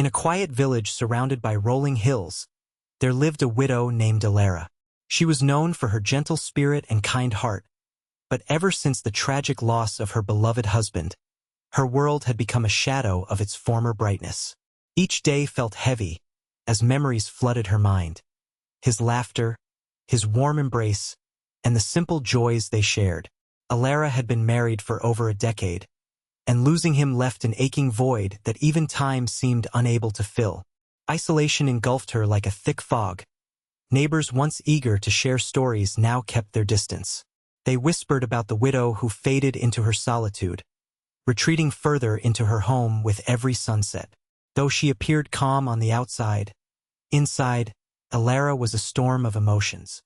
In a quiet village surrounded by rolling hills, there lived a widow named Alara. She was known for her gentle spirit and kind heart, but ever since the tragic loss of her beloved husband, her world had become a shadow of its former brightness. Each day felt heavy, as memories flooded her mind. His laughter, his warm embrace, and the simple joys they shared. Alara had been married for over a decade, and losing him left an aching void that even time seemed unable to fill. Isolation engulfed her like a thick fog. Neighbors once eager to share stories now kept their distance. They whispered about the widow who faded into her solitude, retreating further into her home with every sunset. Though she appeared calm on the outside, inside, Alara was a storm of emotions.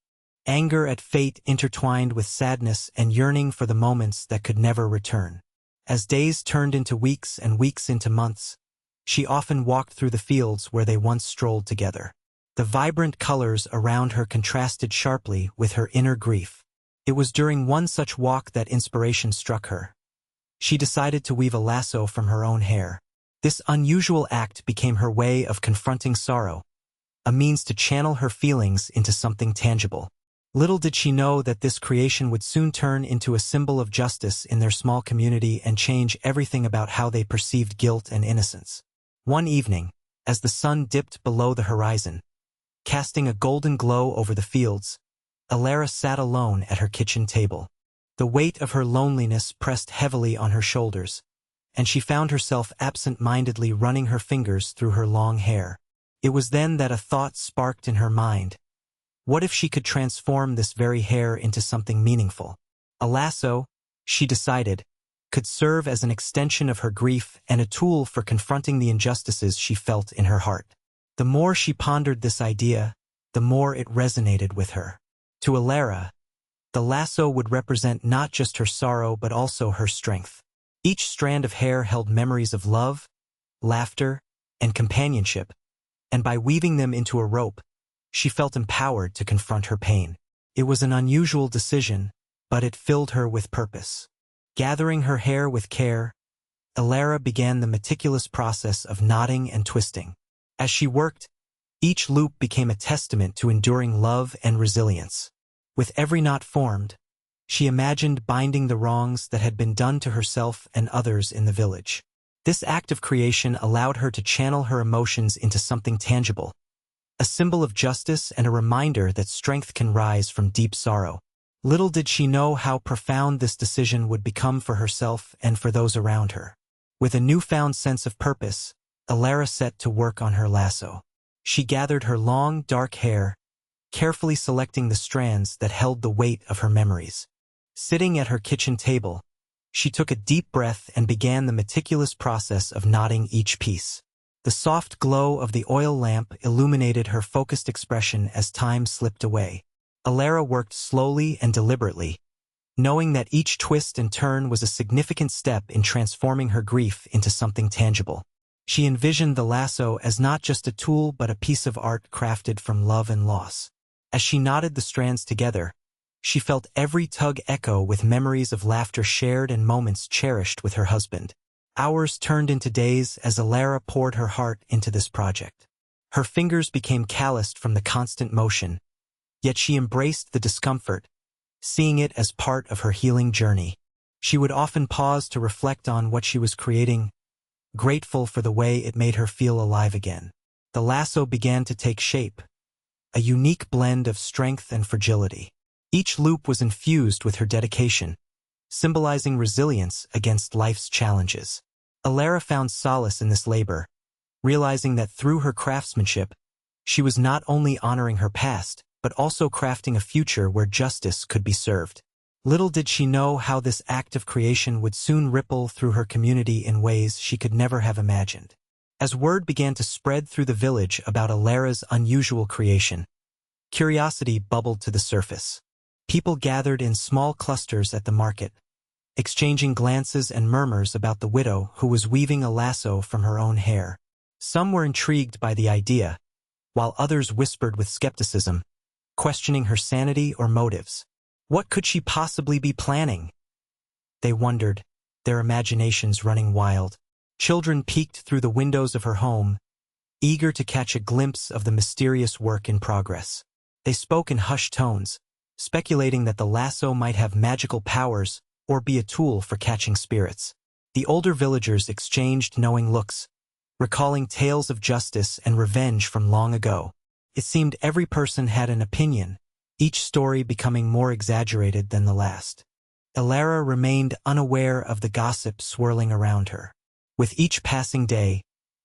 Anger at fate intertwined with sadness and yearning for the moments that could never return. As days turned into weeks and weeks into months, she often walked through the fields where they once strolled together. The vibrant colors around her contrasted sharply with her inner grief. It was during one such walk that inspiration struck her. She decided to weave a lasso from her own hair. This unusual act became her way of confronting sorrow, a means to channel her feelings into something tangible. Little did she know that this creation would soon turn into a symbol of justice in their small community and change everything about how they perceived guilt and innocence. One evening, as the sun dipped below the horizon, casting a golden glow over the fields, Alara sat alone at her kitchen table. The weight of her loneliness pressed heavily on her shoulders, and she found herself absent-mindedly running her fingers through her long hair. It was then that a thought sparked in her mind. What if she could transform this very hair into something meaningful? A lasso, she decided, could serve as an extension of her grief and a tool for confronting the injustices she felt in her heart. The more she pondered this idea, the more it resonated with her. To Alara, the lasso would represent not just her sorrow but also her strength. Each strand of hair held memories of love, laughter, and companionship, and by weaving them into a rope, she felt empowered to confront her pain. It was an unusual decision, but it filled her with purpose. Gathering her hair with care, Alara began the meticulous process of knotting and twisting. As she worked, each loop became a testament to enduring love and resilience. With every knot formed, she imagined binding the wrongs that had been done to herself and others in the village. This act of creation allowed her to channel her emotions into something tangible, a symbol of justice and a reminder that strength can rise from deep sorrow. Little did she know how profound this decision would become for herself and for those around her. With a newfound sense of purpose, Alara set to work on her lasso. She gathered her long, dark hair, carefully selecting the strands that held the weight of her memories. Sitting at her kitchen table, she took a deep breath and began the meticulous process of knotting each piece. The soft glow of the oil lamp illuminated her focused expression as time slipped away. Alara worked slowly and deliberately, knowing that each twist and turn was a significant step in transforming her grief into something tangible. She envisioned the lasso as not just a tool but a piece of art crafted from love and loss. As she knotted the strands together, she felt every tug echo with memories of laughter shared and moments cherished with her husband. Hours turned into days as Alara poured her heart into this project. Her fingers became calloused from the constant motion, yet she embraced the discomfort, seeing it as part of her healing journey. She would often pause to reflect on what she was creating, grateful for the way it made her feel alive again. The lasso began to take shape, a unique blend of strength and fragility. Each loop was infused with her dedication, symbolizing resilience against life's challenges. Alara found solace in this labor, realizing that through her craftsmanship, she was not only honoring her past, but also crafting a future where justice could be served. Little did she know how this act of creation would soon ripple through her community in ways she could never have imagined. As word began to spread through the village about Alara's unusual creation, curiosity bubbled to the surface. People gathered in small clusters at the market, exchanging glances and murmurs about the widow who was weaving a lasso from her own hair. Some were intrigued by the idea, while others whispered with skepticism, questioning her sanity or motives. What could she possibly be planning? They wondered, their imaginations running wild. Children peeked through the windows of her home, eager to catch a glimpse of the mysterious work in progress. They spoke in hushed tones, speculating that the lasso might have magical powers or be a tool for catching spirits. The older villagers exchanged knowing looks, recalling tales of justice and revenge from long ago. It seemed every person had an opinion, each story becoming more exaggerated than the last. Elara remained unaware of the gossip swirling around her. With each passing day,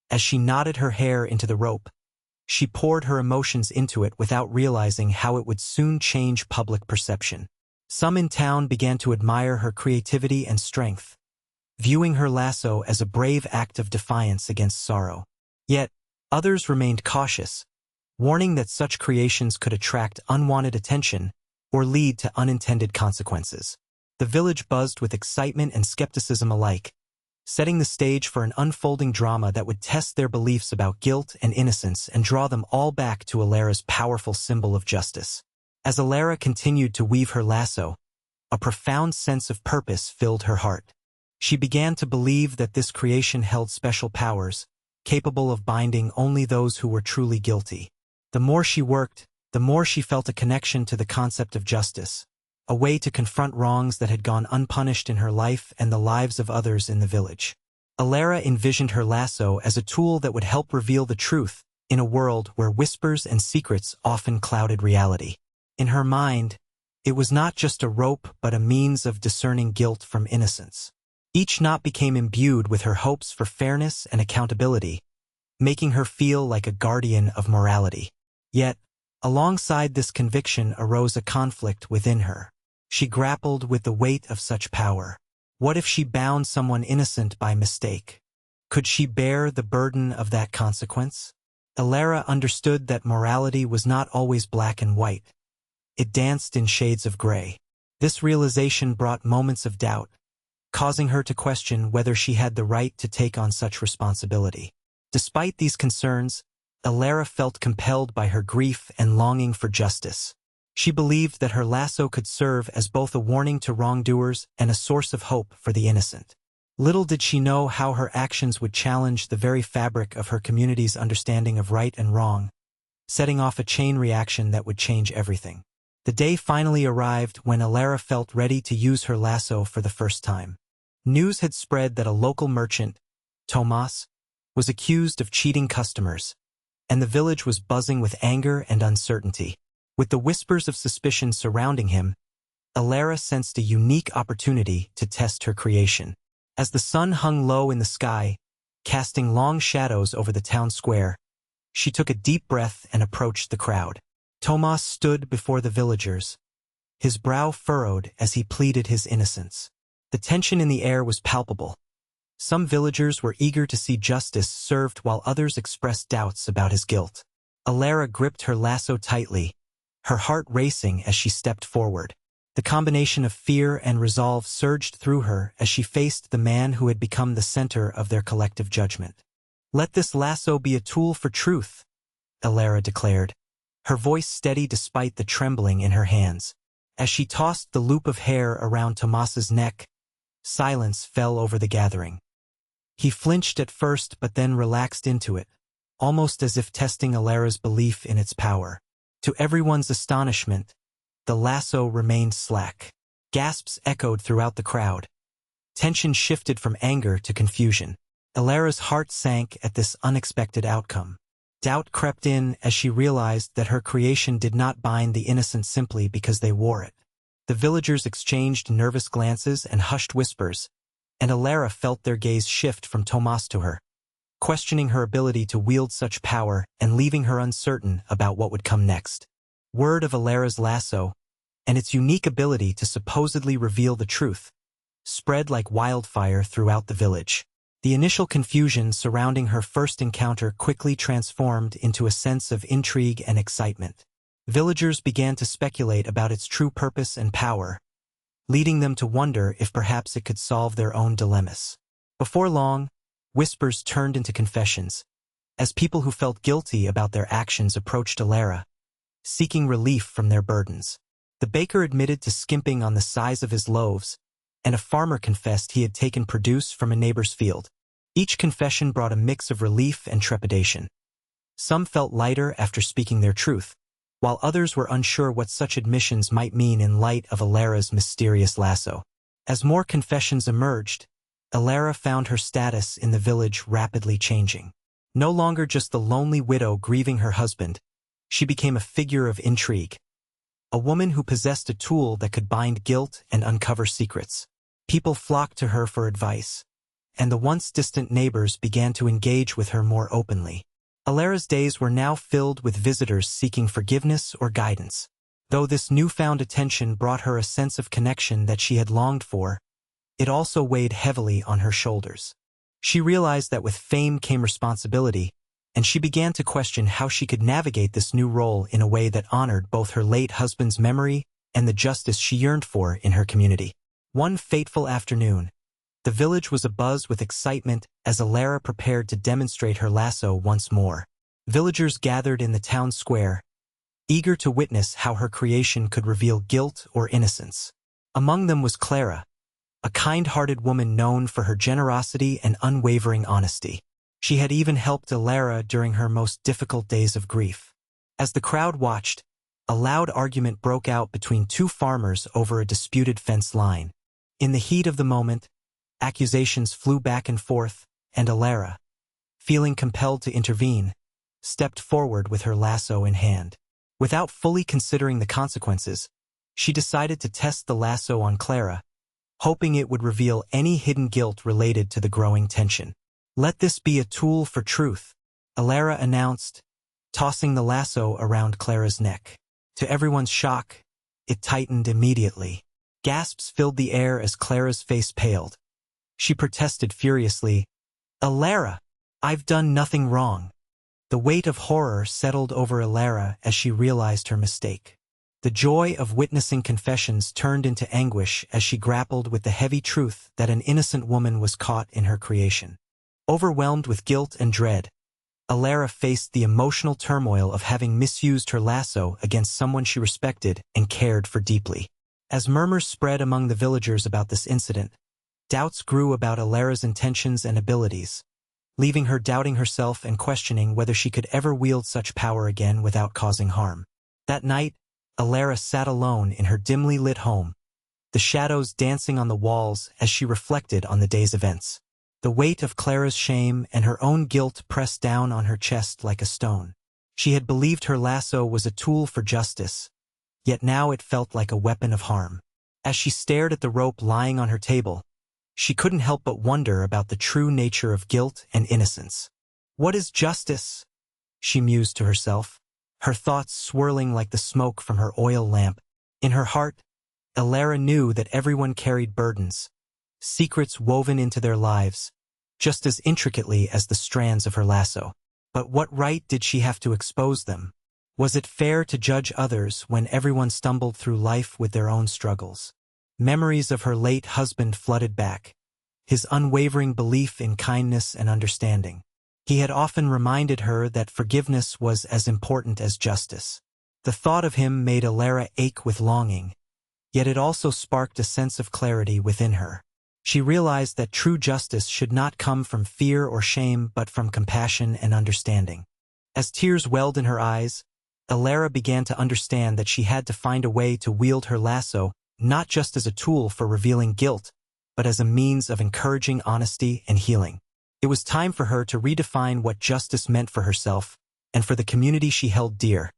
as she knotted her hair into the rope, she poured her emotions into it without realizing how it would soon change public perception. Some in town began to admire her creativity and strength, viewing her lasso as a brave act of defiance against sorrow. Yet, others remained cautious, warning that such creations could attract unwanted attention or lead to unintended consequences. The village buzzed with excitement and skepticism alike, setting the stage for an unfolding drama that would test their beliefs about guilt and innocence and draw them all back to Elara's powerful symbol of justice. As Elara continued to weave her lasso, a profound sense of purpose filled her heart. She began to believe that this creation held special powers, capable of binding only those who were truly guilty. The more she worked, the more she felt a connection to the concept of justice, a way to confront wrongs that had gone unpunished in her life and the lives of others in the village. Elara envisioned her lasso as a tool that would help reveal the truth in a world where whispers and secrets often clouded reality. In her mind, it was not just a rope but a means of discerning guilt from innocence. Each knot became imbued with her hopes for fairness and accountability, making her feel like a guardian of morality. Yet, alongside this conviction arose a conflict within her. She grappled with the weight of such power. What if she bound someone innocent by mistake? Could she bear the burden of that consequence? Elara understood that morality was not always black and white. It danced in shades of gray. This realization brought moments of doubt, causing her to question whether she had the right to take on such responsibility. Despite these concerns, Elara felt compelled by her grief and longing for justice. She believed that her lasso could serve as both a warning to wrongdoers and a source of hope for the innocent. Little did she know how her actions would challenge the very fabric of her community's understanding of right and wrong, setting off a chain reaction that would change everything. The day finally arrived when Elara felt ready to use her lasso for the first time. News had spread that a local merchant, Tomas, was accused of cheating customers, and the village was buzzing with anger and uncertainty. With the whispers of suspicion surrounding him, Elara sensed a unique opportunity to test her creation. As the sun hung low in the sky, casting long shadows over the town square, she took a deep breath and approached the crowd. Tomas stood before the villagers, his brow furrowed as he pleaded his innocence. The tension in the air was palpable. Some villagers were eager to see justice served while others expressed doubts about his guilt. Elara gripped her lasso tightly, her heart racing as she stepped forward. The combination of fear and resolve surged through her as she faced the man who had become the center of their collective judgment. "Let this lasso be a tool for truth," Elara declared, her voice steady despite the trembling in her hands. As she tossed the loop of hair around Tomas's neck, silence fell over the gathering. He flinched at first but then relaxed into it, almost as if testing Elara's belief in its power. To everyone's astonishment, the lasso remained slack. Gasps echoed throughout the crowd. Tension shifted from anger to confusion. Elara's heart sank at this unexpected outcome. Doubt crept in as she realized that her creation did not bind the innocent simply because they wore it. The villagers exchanged nervous glances and hushed whispers, and Elara felt their gaze shift from Tomas to her, questioning her ability to wield such power and leaving her uncertain about what would come next. Word of Elara's lasso, and its unique ability to supposedly reveal the truth, spread like wildfire throughout the village. The initial confusion surrounding her first encounter quickly transformed into a sense of intrigue and excitement. Villagers began to speculate about its true purpose and power, leading them to wonder if perhaps it could solve their own dilemmas. Before long, whispers turned into confessions, as people who felt guilty about their actions approached Elara, seeking relief from their burdens. The baker admitted to skimping on the size of his loaves, and a farmer confessed he had taken produce from a neighbor's field. Each confession brought a mix of relief and trepidation. Some felt lighter after speaking their truth, while others were unsure what such admissions might mean in light of Alara's mysterious lasso. As more confessions emerged, Alara found her status in the village rapidly changing. No longer just the lonely widow grieving her husband, she became a figure of intrigue. A woman who possessed a tool that could bind guilt and uncover secrets. People flocked to her for advice, and the once distant neighbors began to engage with her more openly. Alara's days were now filled with visitors seeking forgiveness or guidance. Though this newfound attention brought her a sense of connection that she had longed for, it also weighed heavily on her shoulders. She realized that with fame came responsibility, and she began to question how she could navigate this new role in a way that honored both her late husband's memory and the justice she yearned for in her community. One fateful afternoon, the village was abuzz with excitement as Alara prepared to demonstrate her lasso once more. Villagers gathered in the town square, eager to witness how her creation could reveal guilt or innocence. Among them was Clara, a kind-hearted woman known for her generosity and unwavering honesty. She had even helped Alara during her most difficult days of grief. As the crowd watched, a loud argument broke out between two farmers over a disputed fence line. In the heat of the moment, accusations flew back and forth, and Alara, feeling compelled to intervene, stepped forward with her lasso in hand. Without fully considering the consequences, she decided to test the lasso on Clara, hoping it would reveal any hidden guilt related to the growing tension. "Let this be a tool for truth," Alara announced, tossing the lasso around Clara's neck. To everyone's shock, it tightened immediately. Gasps filled the air as Clara's face paled. She protested furiously, "Alara, I've done nothing wrong." The weight of horror settled over Alara as she realized her mistake. The joy of witnessing confessions turned into anguish as she grappled with the heavy truth that an innocent woman was caught in her creation. Overwhelmed with guilt and dread, Alara faced the emotional turmoil of having misused her lasso against someone she respected and cared for deeply. As murmurs spread among the villagers about this incident, doubts grew about Alara's intentions and abilities, leaving her doubting herself and questioning whether she could ever wield such power again without causing harm. That night, Alara sat alone in her dimly lit home, the shadows dancing on the walls as she reflected on the day's events. The weight of Clara's shame and her own guilt pressed down on her chest like a stone. She had believed her lasso was a tool for justice, yet now it felt like a weapon of harm. As she stared at the rope lying on her table, she couldn't help but wonder about the true nature of guilt and innocence. "What is justice?" she mused to herself, her thoughts swirling like the smoke from her oil lamp. In her heart, Alara knew that everyone carried burdens, secrets woven into their lives, just as intricately as the strands of her lasso. But what right did she have to expose them? Was it fair to judge others when everyone stumbled through life with their own struggles? Memories of her late husband flooded back, his unwavering belief in kindness and understanding. He had often reminded her that forgiveness was as important as justice. The thought of him made Alara ache with longing, yet it also sparked a sense of clarity within her. She realized that true justice should not come from fear or shame but from compassion and understanding. As tears welled in her eyes, Alara began to understand that she had to find a way to wield her lasso not just as a tool for revealing guilt, but as a means of encouraging honesty and healing. It was time for her to redefine what justice meant for herself and for the community she held dear,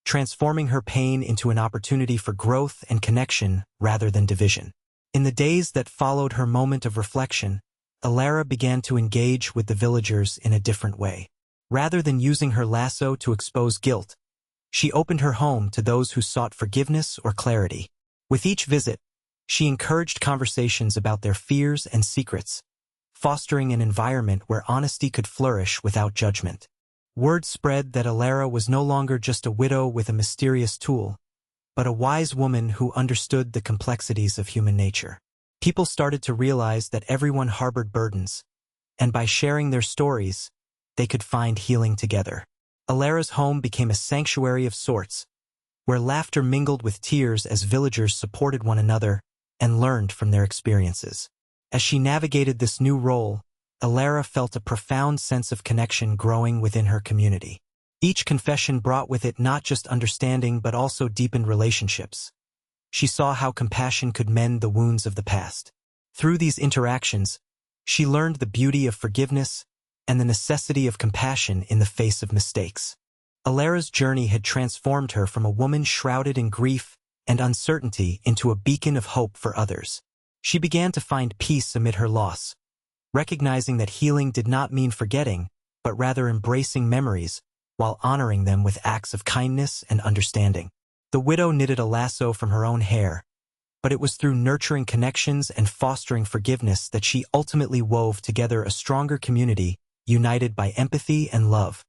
transforming her pain into an opportunity for growth and connection rather than division. In the days that followed her moment of reflection, Alara began to engage with the villagers in a different way. Rather than using her lasso to expose guilt, she opened her home to those who sought forgiveness or clarity. With each visit, she encouraged conversations about their fears and secrets, fostering an environment where honesty could flourish without judgment. Word spread that Alara was no longer just a widow with a mysterious tool, but a wise woman who understood the complexities of human nature. People started to realize that everyone harbored burdens, and by sharing their stories, they could find healing together. Alara's home became a sanctuary of sorts, where laughter mingled with tears as villagers supported one another and learned from their experiences. As she navigated this new role, Alara felt a profound sense of connection growing within her community. Each confession brought with it not just understanding but also deepened relationships. She saw how compassion could mend the wounds of the past. Through these interactions, she learned the beauty of forgiveness and the necessity of compassion in the face of mistakes. Alara's journey had transformed her from a woman shrouded in grief and uncertainty into a beacon of hope for others. She began to find peace amid her loss, recognizing that healing did not mean forgetting, but rather embracing memories while honoring them with acts of kindness and understanding. The widow knitted a lasso from her own hair, but it was through nurturing connections and fostering forgiveness that she ultimately wove together a stronger community united by empathy and love.